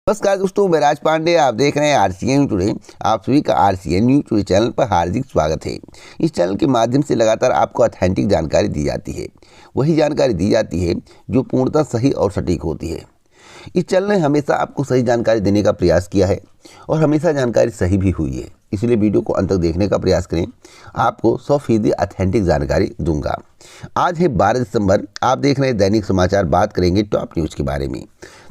नमस्कार दोस्तों, मैं राज पांडे। आप देख रहे हैं आरसीएन टुडे। आप सभी का आरसीएन न्यूज टुडे चैनल पर हार्दिक स्वागत है। इस चैनल के माध्यम से लगातार आपको ऑथेंटिक जानकारी दी जाती है। वही जानकारी दी जाती है जो पूर्णतः सही और सटीक होती है। इस चैनल ने हमेशा आपको सही जानकारी देने का प्रयास किया है और हमेशा जानकारी सही भी हुई है। इसलिए वीडियो को अंत तक देखने का प्रयास करें। आपको 100% ऑथेंटिक जानकारी दूंगा। आज है 12 दिसंबर। आप देख रहे हैं दैनिक समाचार। बात करेंगे टॉप न्यूज़ के बारे में।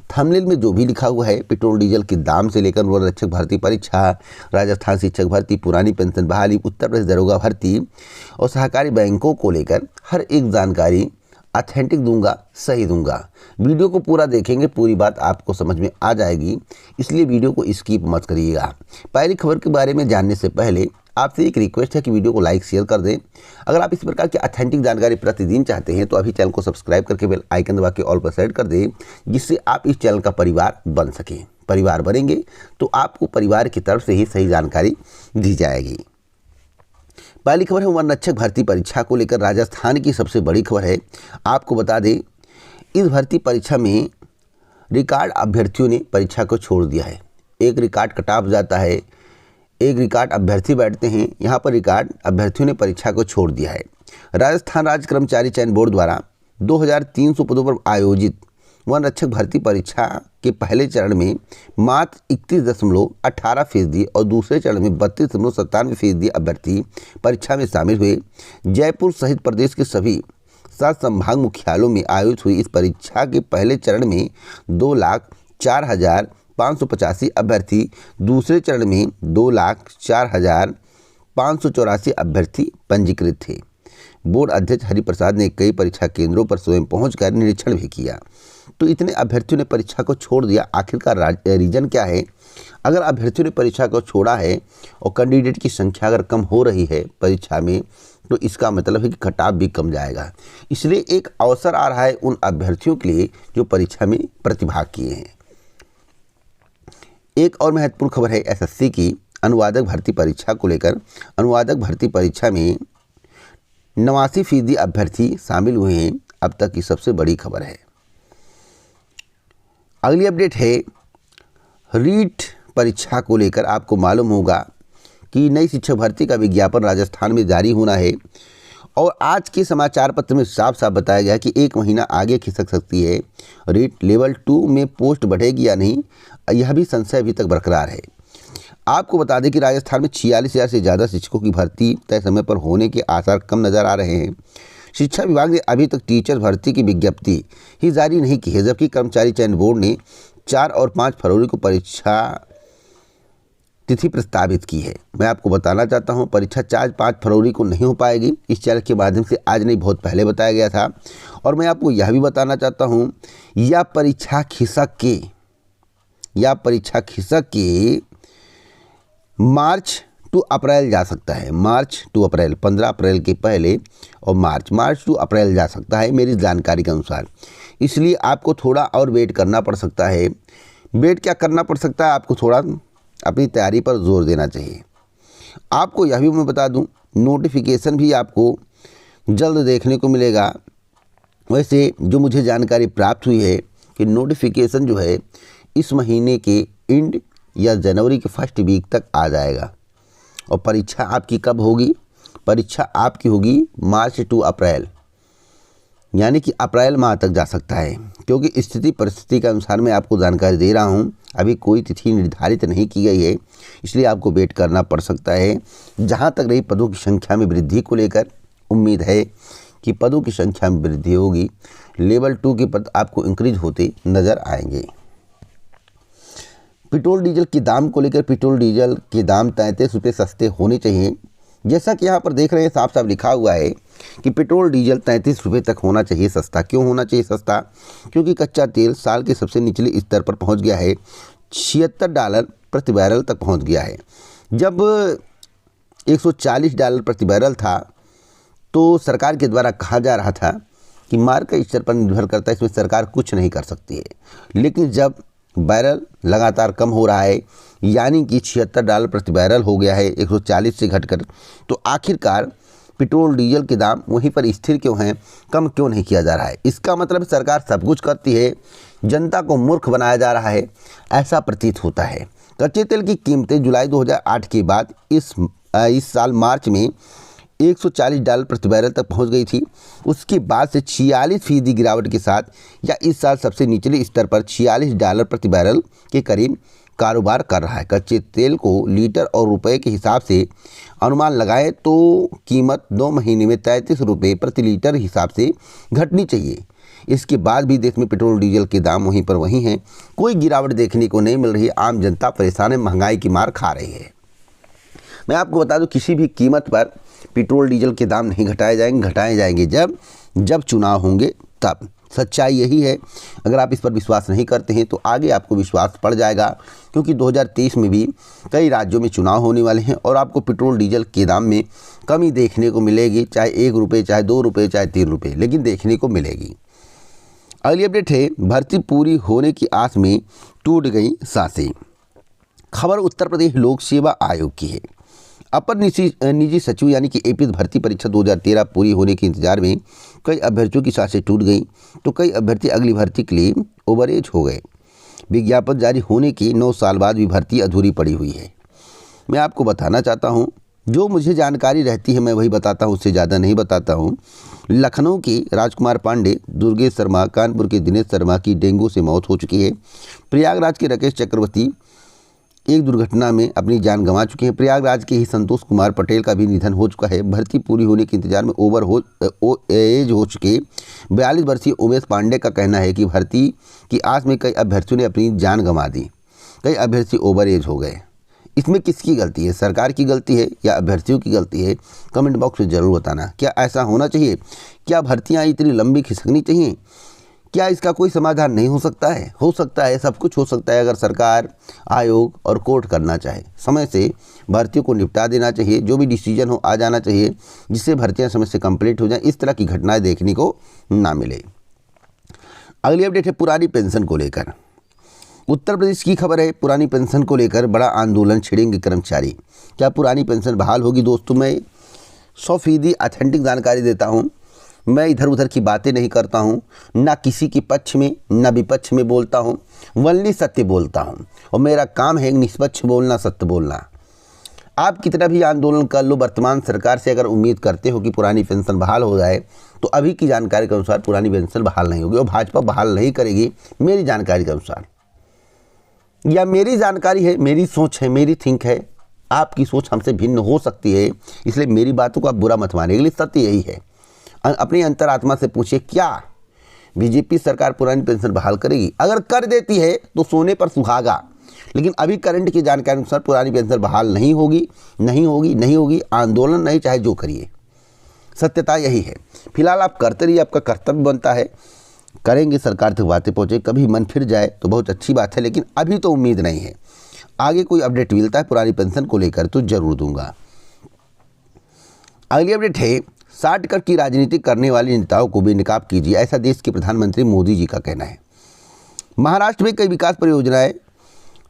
थंबनेल में जो भी लिखा हुआ है, पेट्रोल डीजल के दाम से लेकर वन रक्षक भर्ती परीक्षा, राजस्थान शिक्षक भर्ती, पुरानी पेंशन बहाली, उत्तर प्रदेश दरोगा भर्ती और सहकारी बैंकों को लेकर हर एक जानकारी ऑथेंटिक दूंगा, सही दूंगा। वीडियो को पूरा देखेंगे, पूरी बात आपको समझ में आ जाएगी, इसलिए वीडियो को स्किप मत करिएगा। पहली खबर के बारे में जानने से पहले आपसे एक रिक्वेस्ट है कि वीडियो को लाइक शेयर कर दें। अगर आप इस प्रकार की ऑथेंटिक जानकारी प्रतिदिन चाहते हैं तो अभी चैनल को सब्सक्राइब करके बेल आइकन दबा के ऑल पर सेट कर दें, जिससे आप इस चैनल का परिवार बन सकें। परिवार बनेंगे तो आपको परिवार की तरफ से ही सही जानकारी दी जाएगी। पहली खबर है वन रक्षक भर्ती परीक्षा को लेकर राजस्थान की सबसे बड़ी खबर है। आपको बता दें, इस भर्ती परीक्षा में रिकॉर्ड अभ्यर्थियों ने परीक्षा को छोड़ दिया है। एक रिकॉर्ड कट ऑफ जाता है, एक रिकॉर्ड अभ्यर्थी बैठते हैं। यहाँ पर रिकॉर्ड अभ्यर्थियों ने परीक्षा को छोड़ दिया है। राजस्थान राज्य कर्मचारी चयन बोर्ड द्वारा 2300 पदों पर आयोजित वन रक्षक भर्ती परीक्षा के पहले चरण में मात्र 31.18% और दूसरे चरण में 32.97% अभ्यर्थी परीक्षा में शामिल हुए। जयपुर सहित प्रदेश के सभी 7 संभाग मुख्यालयों में आयोजित हुई इस परीक्षा के पहले चरण में 2,04,585 अभ्यर्थी, दूसरे चरण में 2,04,584 अभ्यर्थी पंजीकृत थे। बोर्ड अध्यक्ष हरिप्रसाद ने कई परीक्षा केंद्रों पर स्वयं पहुंचकर निरीक्षण भी किया। तो इतने अभ्यर्थियों ने परीक्षा को छोड़ दिया। आखिरकार रीजन क्या है? अगर अभ्यर्थियों ने परीक्षा को छोड़ा है और कैंडिडेट की संख्या अगर कम हो रही है परीक्षा में, तो इसका मतलब है कि कट ऑफ भी कम जाएगा। इसलिए एक अवसर आ रहा है उन अभ्यर्थियों के लिए जो परीक्षा में प्रतिभाग किए हैं। एक और महत्वपूर्ण खबर है एसएससी की अनुवादक भर्ती परीक्षा को लेकर। अनुवादक भर्ती परीक्षा में 89% अभ्यर्थी शामिल हुए हैं। अब तक की सबसे बड़ी खबर है। अगली अपडेट है रीट परीक्षा को लेकर। आपको मालूम होगा कि नई शिक्षक भर्ती का विज्ञापन राजस्थान में जारी होना है और आज के समाचार पत्र में साफ साफ बताया गया कि 1 महीना आगे खिसक सकती है। रीट लेवल 2 में पोस्ट बढ़ेगी या नहीं, यह भी संशय अभी तक बरकरार है। आपको बता दें कि राजस्थान में 46,000 से ज़्यादा शिक्षकों की भर्ती तय समय पर होने के आसार कम नज़र आ रहे हैं। शिक्षा विभाग ने अभी तक टीचर भर्ती की विज्ञप्ति ही जारी नहीं की है, जबकि कर्मचारी चयन बोर्ड ने 4 और 5 फरवरी को परीक्षा तिथि प्रस्तावित की है। मैं आपको बताना चाहता हूं, परीक्षा 4-5 फरवरी को नहीं हो पाएगी। इस चैनल के माध्यम से आज नहीं, बहुत पहले बताया गया था। और मैं आपको यह भी बताना चाहता हूं, यह परीक्षा खिसक के मार्च टू अप्रैल जा सकता है। मार्च टू अप्रैल, 15 अप्रैल के पहले और मार्च टू अप्रैल जा सकता है मेरी जानकारी के अनुसार। इसलिए आपको थोड़ा और वेट करना पड़ सकता है। वेट क्या करना पड़ सकता है? आपको थोड़ा अपनी तैयारी पर जोर देना चाहिए। आपको यह भी मैं बता दूं, नोटिफिकेशन भी आपको जल्द देखने को मिलेगा। वैसे जो मुझे जानकारी प्राप्त हुई है कि नोटिफिकेशन जो है इस महीने के एंड या जनवरी के फर्स्ट वीक तक आ जाएगा। और परीक्षा आपकी कब होगी? परीक्षा आपकी होगी मार्च टू अप्रैल, यानी कि अप्रैल माह तक जा सकता है। क्योंकि स्थिति परिस्थिति के अनुसार मैं आपको जानकारी दे रहा हूं, अभी कोई तिथि निर्धारित नहीं की गई है, इसलिए आपको वेट करना पड़ सकता है। जहां तक रही पदों की संख्या में वृद्धि को लेकर, उम्मीद है कि पदों की संख्या में वृद्धि होगी। लेवल 2 के पद आपको इंक्रीज होते नज़र आएंगे। पेट्रोल डीजल के दाम को लेकर, पेट्रोल डीजल के दाम 33 रुपये सस्ते होने चाहिए। जैसा कि यहाँ पर देख रहे हैं, साफ साफ लिखा हुआ है कि पेट्रोल डीजल 33 रुपये तक होना चाहिए सस्ता। क्यों होना चाहिए सस्ता? क्योंकि कच्चा तेल साल के सबसे निचले स्तर पर पहुँच गया है, $76 प्रति बैरल तक पहुँच गया है। जब $140 प्रति बैरल था तो सरकार के द्वारा कहा जा रहा था कि मार्ग के स्तर पर निर्भर करता है, इसमें सरकार कुछ नहीं कर सकती है। लेकिन जब बैरल लगातार कम हो रहा है, यानी कि $76 प्रति बैरल हो गया है 140 से घटकर, तो आखिरकार पेट्रोल डीजल के दाम वहीं पर स्थिर क्यों हैं, कम क्यों नहीं किया जा रहा है? इसका मतलब सरकार सब कुछ करती है जनता को मूर्ख बनाया जा रहा है, ऐसा प्रतीत होता है। कच्चे तेल की कीमतें जुलाई 2008 के बाद इस साल मार्च में $140 प्रति बैरल तक पहुंच गई थी। उसके बाद से 46% गिरावट के साथ या इस साल सबसे निचले स्तर पर $46 प्रति बैरल के करीब कारोबार कर रहा है। कच्चे तेल को लीटर और रुपए के हिसाब से अनुमान लगाएं तो कीमत 2 महीने में 33 रुपये प्रति लीटर हिसाब से घटनी चाहिए। इसके बाद भी देश में पेट्रोल डीजल के दाम वहीं पर वहीं हैं, कोई गिरावट देखने को नहीं मिल रही। आम जनता परेशान है, महंगाई की मार खा रही है। मैं आपको बता दूं, किसी भी कीमत पर पेट्रोल डीजल के दाम नहीं घटाए जाएंगे जब चुनाव होंगे तब। सच्चाई यही है। अगर आप इस पर विश्वास नहीं करते हैं तो आगे आपको विश्वास पड़ जाएगा, क्योंकि 2023 में भी कई राज्यों में चुनाव होने वाले हैं और आपको पेट्रोल डीजल के दाम में कमी देखने को मिलेगी, चाहे 1 रुपये, चाहे 2 रुपये, चाहे 3 रुपये, लेकिन देखने को मिलेगी। अगली अपडेट है, भर्ती पूरी होने की आस में टूट गई सांसें। खबर उत्तर प्रदेश लोक सेवा आयोग की है। अपर निजी सचिव यानी कि एपीएस भर्ती परीक्षा 2013 पूरी होने के इंतजार में कई अभ्यर्थियों की सांसें टूट गई, तो कई अभ्यर्थी अगली भर्ती के लिए ओवरएज हो गए। विज्ञापन जारी होने के 9 साल बाद भी भर्ती अधूरी पड़ी हुई है। मैं आपको बताना चाहता हूं, जो मुझे जानकारी रहती है मैं वही बताता हूं, उससे ज़्यादा नहीं बताता हूं। लखनऊ के राजकुमार पांडे, दुर्गेश शर्मा, कानपुर के दिनेश शर्मा की डेंगू से मौत हो चुकी है। प्रयागराज के राकेश चक्रवर्ती एक दुर्घटना में अपनी जान गंवा चुके हैं। प्रयागराज के ही संतोष कुमार पटेल का भी निधन हो चुका है। भर्ती पूरी होने के इंतजार में एज हो चुके 42 वर्षीय उमेश पांडे का कहना है कि भर्ती की आस में कई अभ्यर्थियों ने अपनी जान गंवा दी, कई अभ्यर्थी ओवर एज हो गए। इसमें किसकी गलती है, सरकार की गलती है या अभ्यर्थियों की गलती है? कमेंट बॉक्स में ज़रूर बताना। क्या ऐसा होना चाहिए? क्या भर्तियाँ इतनी लंबी खिसकनी चाहिए? क्या इसका कोई समाधान नहीं हो सकता है? हो सकता है, सब कुछ हो सकता है अगर सरकार, आयोग और कोर्ट करना चाहे। समय से भर्तियों को निपटा देना चाहिए, जो भी डिसीजन हो आ जाना चाहिए, जिससे भर्तियां समय से कंप्लीट हो जाएं, इस तरह की घटनाएं देखने को ना मिले। अगली अपडेट है पुरानी पेंशन को लेकर। उत्तर प्रदेश की खबर है, पुरानी पेंशन को लेकर बड़ा आंदोलन छेड़ेंगे कर्मचारी। क्या पुरानी पेंशन बहाल होगी? दोस्तों, मैं 100% ऑथेंटिक जानकारी देता हूँ। मैं इधर उधर की बातें नहीं करता हूँ, ना किसी के पक्ष में ना विपक्ष में बोलता हूँ, वनली सत्य बोलता हूँ। और मेरा काम है निष्पक्ष बोलना, सत्य बोलना। आप कितना भी आंदोलन कर लो, वर्तमान सरकार से अगर उम्मीद करते हो कि पुरानी पेंशन बहाल हो जाए, तो अभी की जानकारी के अनुसार पुरानी पेंशन बहाल नहीं होगी और भाजपा बहाल नहीं करेगी। मेरी जानकारी के अनुसार, या मेरी जानकारी है, मेरी सोच है, मेरी थिंक है। आपकी सोच हमसे भिन्न हो सकती है, इसलिए मेरी बातों को आप बुरा मत मानिए। इसलिए सत्य यही है। अपनी अंतरात्मा से पूछिए, क्या बीजेपी सरकार पुरानी पेंशन बहाल करेगी? अगर कर देती है तो सोने पर सुहागा, लेकिन अभी करंट की जानकारी अनुसार पुरानी पेंशन बहाल नहीं होगी, नहीं होगी, नहीं होगी। आंदोलन नहीं, चाहे जो करिए, सत्यता यही है। फिलहाल आप करते रहिए, आपका कर्तव्य बनता है। करेंगे, सरकार तक बातें पहुँचे, कभी मन फिर जाए तो बहुत अच्छी बात है, लेकिन अभी तो उम्मीद नहीं है। आगे कोई अपडेट मिलता है पुरानी पेंशन को लेकर तो जरूर दूंगा। अगली अपडेट है, शॉर्टकट की राजनीति करने वाले नेताओं को बेनकाब कीजिए, ऐसा देश के प्रधानमंत्री मोदी जी का कहना है। महाराष्ट्र में कई विकास परियोजनाएं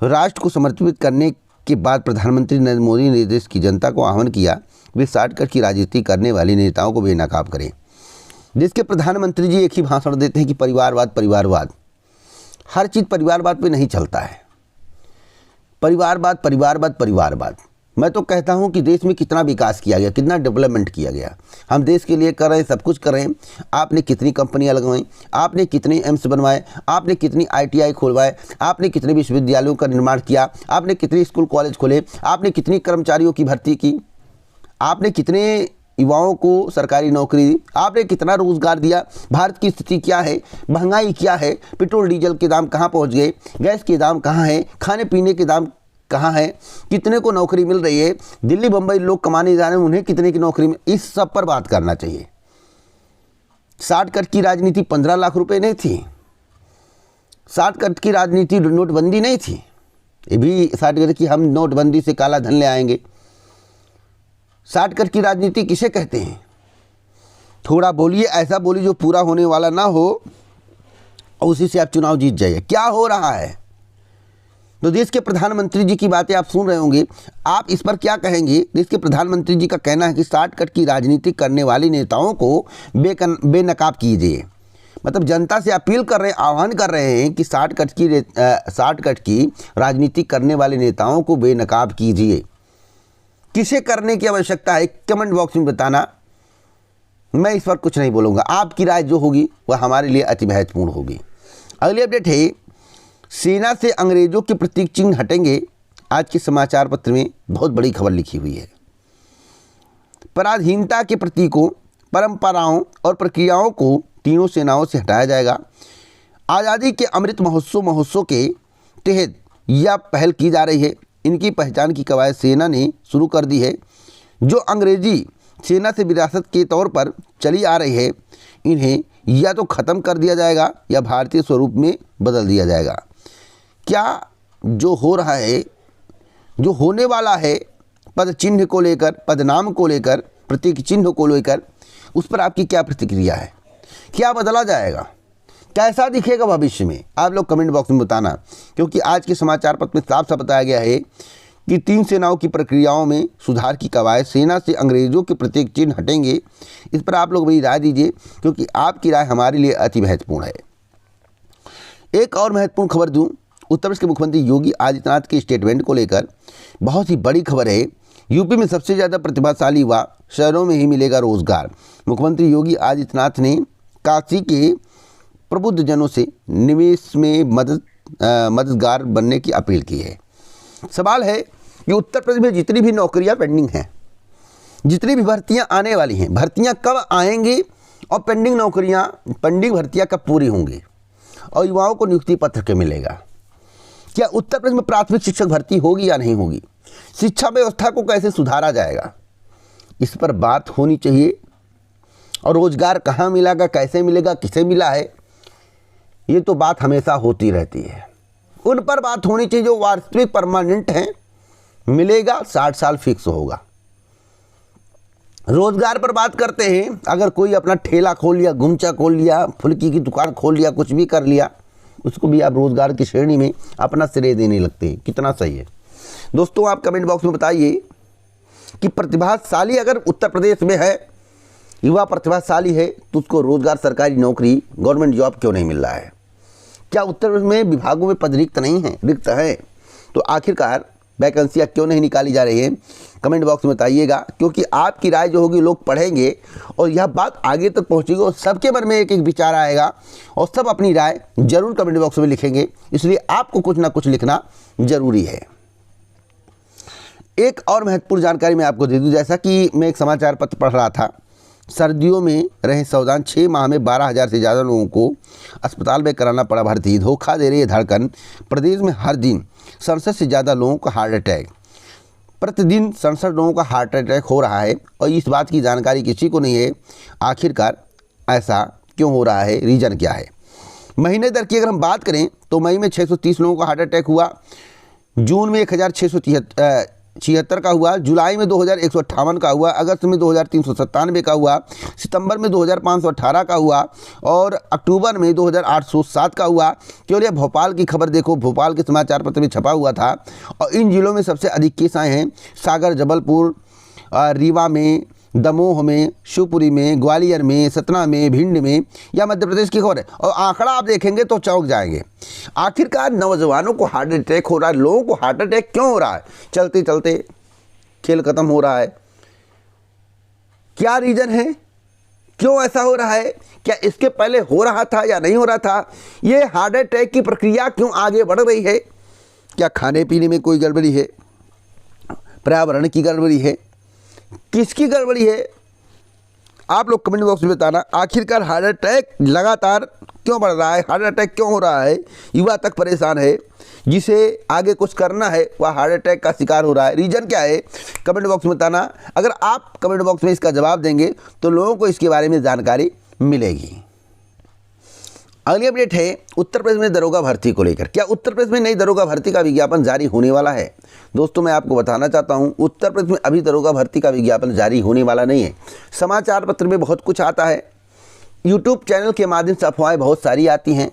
राष्ट्र को समर्पित करने के बाद प्रधानमंत्री नरेंद्र मोदी ने देश की जनता को आह्वान किया वे शॉर्टकट की राजनीति करने वाले नेताओं को बेनकाब करें। देश के प्रधानमंत्री जी एक ही भाषण देते हैं कि परिवारवाद, परिवारवाद। हर चीज़ परिवारवाद पे नहीं चलता है। परिवारवाद, परिवारवाद, परिवारवाद। मैं तो कहता हूं कि देश में कितना विकास किया गया, कितना डेवलपमेंट किया गया। हम देश के लिए कर रहे हैं, सब कुछ कर रहे हैं। आपने कितनी कंपनियां लगवाई, आपने कितने एम्स बनवाए, आपने कितनी ITI खोलवाए, आपने कितने विश्वविद्यालयों का निर्माण किया, आपने कितने स्कूल कॉलेज खोले, आपने कितनी कर्मचारियों की भर्ती की, आपने कितने युवाओं को सरकारी नौकरी दी, आपने कितना रोजगार दिया। भारत की स्थिति क्या है, महंगाई क्या है, पेट्रोल डीजल के दाम कहाँ पहुँच गए, गैस के दाम कहाँ हैं, खाने पीने के दाम कहाँ है, कितने को नौकरी मिल रही है, दिल्ली बंबई लोग कमाने जा रहे हैं, उन्हें कितने की नौकरी मिल, इस सब पर बात करना चाहिए। शॉर्टकट की राजनीति 15 लाख रुपए नहीं थी। शॉर्टकट की राजनीति नोटबंदी नहीं थी। ये भी शॉर्टकट की हम नोटबंदी से काला धन ले आएंगे। शॉर्टकट की राजनीति किसे कहते हैं? थोड़ा बोलिए, ऐसा बोलिए जो पूरा होने वाला ना हो और उसी से आप चुनाव जीत जाइए। क्या हो रहा है? तो देश के प्रधानमंत्री जी की बातें आप सुन रहे होंगे, आप इस पर क्या कहेंगे? देश के प्रधानमंत्री जी का कहना है कि शॉर्टकट की राजनीति करने वाले नेताओं को बेनकाब कीजिए। मतलब जनता से अपील कर रहे हैं, आह्वान कर रहे हैं कि शॉर्टकट की राजनीति करने वाले नेताओं को बेनकाब कीजिए। किसे करने की आवश्यकता है कमेंट बॉक्स में बताना। मैं इस पर कुछ नहीं बोलूँगा, आपकी राय जो होगी वह हमारे लिए अति महत्वपूर्ण होगी। अगली अपडेट है, सेना से अंग्रेजों के प्रतीक चिन्ह हटेंगे। आज के समाचार पत्र में बहुत बड़ी खबर लिखी हुई है। पराधीनता के प्रतीकों, परंपराओं और प्रक्रियाओं को तीनों सेनाओं से हटाया जाएगा। आज़ादी के अमृत महोत्सव के तहत यह पहल की जा रही है। इनकी पहचान की कवायद सेना ने शुरू कर दी है, जो अंग्रेजी सेना से विरासत के तौर पर चली आ रही है। इन्हें या तो ख़त्म कर दिया जाएगा या भारतीय स्वरूप में बदल दिया जाएगा। क्या जो हो रहा है, जो होने वाला है पद चिन्ह को लेकर, पदनाम को लेकर, प्रतीक चिन्ह को लेकर, उस पर आपकी क्या प्रतिक्रिया है? क्या बदला जाएगा? कैसा दिखेगा भविष्य में? आप लोग कमेंट बॉक्स में बताना, क्योंकि आज के समाचार पत्र में साफ साफ बताया गया है कि तीन सेनाओं की प्रक्रियाओं में सुधार की कवायद, सेना से अंग्रेजों के प्रतीक चिन्ह हटेंगे। इस पर आप लोग मेरी राय दीजिए, क्योंकि आपकी राय हमारे लिए अति महत्वपूर्ण है। एक और महत्वपूर्ण खबर दूं, उत्तर प्रदेश के मुख्यमंत्री योगी आदित्यनाथ के स्टेटमेंट को लेकर बहुत ही बड़ी खबर है। यूपी में सबसे ज़्यादा प्रतिभाशाली युवा, शहरों में ही मिलेगा रोजगार। मुख्यमंत्री योगी आदित्यनाथ ने काशी के प्रबुद्ध जनों से निवेश में मददगार बनने की अपील की है। सवाल है कि उत्तर प्रदेश में जितनी भी नौकरियां पेंडिंग हैं, जितनी भी भर्तियां आने वाली हैं, भर्तियां कब आएंगी और पेंडिंग भर्तियां कब पूरी होंगी और युवाओं को नियुक्ति पत्र क्यों मिलेगा? क्या उत्तर प्रदेश में प्राथमिक शिक्षक भर्ती होगी या नहीं होगी? शिक्षा व्यवस्था को कैसे सुधारा जाएगा? इस पर बात होनी चाहिए। और रोजगार कहाँ मिलेगा, कैसे मिलेगा, किसे मिला है, ये तो बात हमेशा होती रहती है। उन पर बात होनी चाहिए जो वास्तविक परमानेंट हैं। मिलेगा, 60 साल फिक्स होगा। रोजगार पर बात करते हैं, अगर कोई अपना ठेला खोल लिया, गुमचा खोल लिया, फुल्की की दुकान खोल लिया, कुछ भी कर लिया, उसको भी आप रोजगार की श्रेणी में अपना श्रेय देने लगते हैं। कितना सही है दोस्तों? आप कमेंट बॉक्स में बताइए कि प्रतिभाशाली अगर उत्तर प्रदेश में है, युवा प्रतिभाशाली है, तो उसको रोजगार, सरकारी नौकरी, गवर्नमेंट जॉब क्यों नहीं मिल रहा है? क्या उत्तर प्रदेश में विभागों में पद रिक्त नहीं है, रिक्त है? तो आखिरकार वैकेंसियाँ क्यों नहीं निकाली जा रही है? कमेंट बॉक्स में बताइएगा, क्योंकि आपकी राय जो होगी लोग पढ़ेंगे और यह बात आगे तक पहुंचेगी और सबके मन में एक एक विचार आएगा और सब अपनी राय जरूर कमेंट बॉक्स में लिखेंगे। इसलिए आपको कुछ ना कुछ लिखना जरूरी है। एक और महत्वपूर्ण जानकारी मैं आपको दे दूं, जैसा कि मैं एक समाचार पत्र पढ़ रहा था, सर्दियों में रहे सावधान, 6 माह में 12,000 से ज़्यादा लोगों को अस्पताल में कराना पड़ा भर्ती। धोखा दे रही है धड़कन। प्रदेश में हर दिन 67 से ज़्यादा लोगों का हार्ट अटैक, प्रतिदिन 67 लोगों का हार्ट अटैक हो रहा है और इस बात की जानकारी किसी को नहीं है। आखिरकार ऐसा क्यों हो रहा है, रीज़न क्या है? महीने दर की अगर हम बात करें तो मई में 630 लोगों का हार्ट अटैक हुआ, जून में 1676 का हुआ, जुलाई में 2158 का हुआ, अगस्त में 2397 का हुआ, सितंबर में 2518 का हुआ और अक्टूबर में 2807 का हुआ। केवल यह भोपाल की खबर देखो, भोपाल के समाचार पत्र में छपा हुआ था। और इन जिलों में सबसे अधिक केस आए हैं सागर, जबलपुर, रीवा में, दमोह में, शिवपुरी में, ग्वालियर में, सतना में, भिंड में। यह मध्य प्रदेश की खबर है और आंकड़ा आप देखेंगे तो चौंक जाएंगे। आखिरकार नौजवानों को हार्ट अटैक हो रहा है, लोगों को हार्ट अटैक क्यों हो रहा है? चलते चलते खेल खत्म हो रहा है। क्या रीजन है? क्यों ऐसा हो रहा है? क्या इसके पहले हो रहा था या नहीं हो रहा था? ये हार्ट अटैक की प्रक्रिया क्यों आगे बढ़ रही है? क्या खाने पीने में कोई गड़बड़ी है? पर्यावरण की गड़बड़ी है? किसकी गड़बड़ी है? आप लोग कमेंट बॉक्स में बताना। आखिरकार हार्ट अटैक लगातार क्यों बढ़ रहा है? हार्ट अटैक क्यों हो रहा है? युवा तक परेशान है, जिसे आगे कुछ करना है वह हार्ट अटैक का शिकार हो रहा है। रीजन क्या है? कमेंट बॉक्स में बताना। अगर आप कमेंट बॉक्स में इसका जवाब देंगे तो लोगों को इसके बारे में जानकारी मिलेगी। अगली अपडेट है उत्तर प्रदेश में दरोगा भर्ती को लेकर। क्या उत्तर प्रदेश में नई दरोगा भर्ती का विज्ञापन जारी होने वाला है? दोस्तों मैं आपको बताना चाहता हूं, उत्तर प्रदेश में अभी दरोगा भर्ती का विज्ञापन जारी होने वाला नहीं है। समाचार पत्र में बहुत कुछ आता है, यूट्यूब चैनल के माध्यम से अफवाहें बहुत सारी आती हैं।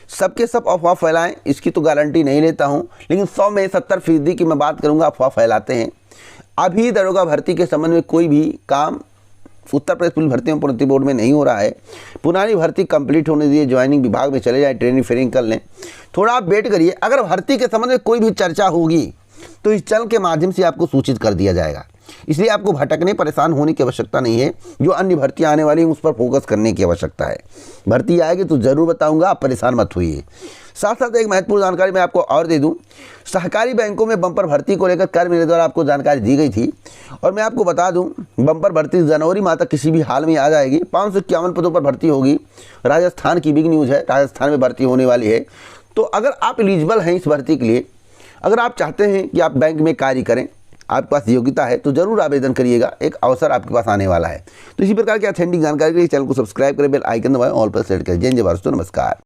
सबके सब अफवाह फैलाएं इसकी तो गारंटी नहीं लेता हूं, लेकिन 100 में 70% की मैं बात करूंगा अफवाह फैलाते हैं। अभी दरोगा भर्ती के संबंध में कोई भी काम उत्तर प्रदेश पुलिस भर्ती एवं प्रोन्नति बोर्ड में नहीं हो रहा है, पुरानी भर्ती कंप्लीट होने दीजिए, ज्वाइनिंग विभाग में चले जाए, ट्रेनिंग फेरिंग कर लें, थोड़ा आप वेट करिए। अगर भर्ती के संबंध में कोई भी चर्चा होगी तो इस चैनल के माध्यम से आपको सूचित कर दिया जाएगा, इसलिए आपको भटकने परेशान होने की आवश्यकता नहीं है। जो अन्य भर्तियां आने वाली हैं उस पर फोकस करने की आवश्यकता है। भर्ती आएगी तो ज़रूर बताऊंगा, आप परेशान मत होइए। साथ साथ एक महत्वपूर्ण जानकारी मैं आपको और दे दूं, सहकारी बैंकों में बम्पर भर्ती को लेकर कल मेरे द्वारा आपको जानकारी दी गई थी और मैं आपको बता दूं बम्पर भर्ती जनवरी माह तक किसी भी हाल में आ जाएगी। 551 पदों पर भर्ती होगी। राजस्थान की बिग न्यूज़ है, राजस्थान में भर्ती होने वाली है। तो अगर आप एलिजिबल हैं इस भर्ती के लिए, अगर आप चाहते हैं कि आप बैंक में कार्य करें, आपके पास योग्यता है, तो जरूर आवेदन करिएगा, एक अवसर आपके पास आने वाला है। तो इसी प्रकार की ऑथेंटिक जानकारी के लिए चैनल को सब्सक्राइब करें, बेल आइकन दबाएं, ऑल पर सेट करें। जय जय भारत, नमस्कार।